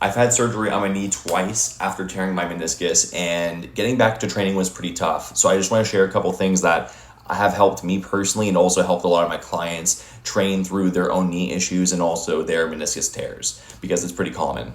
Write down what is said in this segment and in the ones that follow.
I've had surgery on my knee twice after tearing my meniscus, and getting back to training was pretty tough. So I just want to share a couple things that have helped me personally and also helped a lot of my clients train through their own knee issues and also their meniscus tears, because it's pretty common.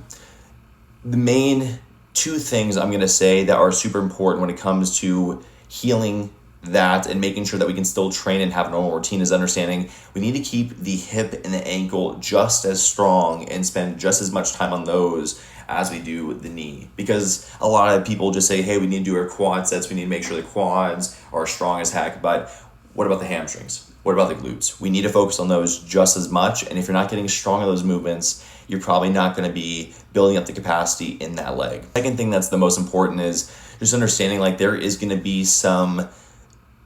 The main two things I'm going to say that are super important when it comes to healing that and making sure that we can still train and have a normal routine is understanding we need to keep the hip and the ankle just as strong and spend just as much time on those as we do the knee. Because a lot of people just say, hey, we need to do our quad sets, we need to make sure the quads are strong as heck, but what about the hamstrings? What about the glutes? We need to focus on those just as much, and if you're not getting strong in those movements, you're probably not going to be building up the capacity in that leg. Second thing that's the most important is just understanding like there is going to be some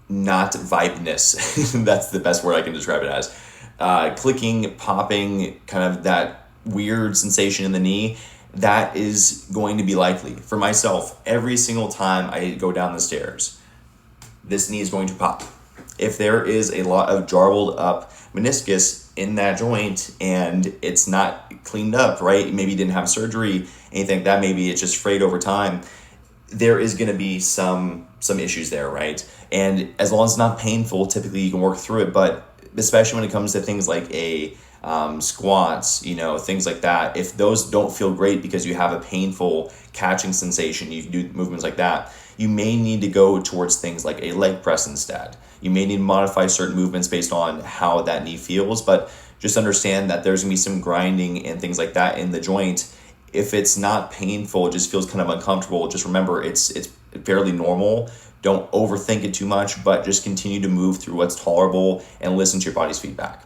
not vibeness. That's the best word I can describe it as. Clicking, popping, kind of that weird sensation in the knee, that is going to be likely. For myself, every single time I go down the stairs, this knee is going to pop. If there is a lot of jarbled up meniscus in that joint and it's not cleaned up, right? Maybe you didn't have surgery, anything like that, maybe it's just frayed over time, there is going to be some issues there, right? And as long as it's not painful, typically you can work through it. But especially when it comes to things like squats, things like that, if those don't feel great because you have a painful catching sensation, you do movements like that, you may need to go towards things like a leg press instead. You may need to modify certain movements based on how that knee feels, but just understand that there's going to be some grinding and things like that in the joint. If it's not painful, it just feels kind of uncomfortable, just remember it's fairly normal. Don't overthink it too much, but just continue to move through what's tolerable and listen to your body's feedback.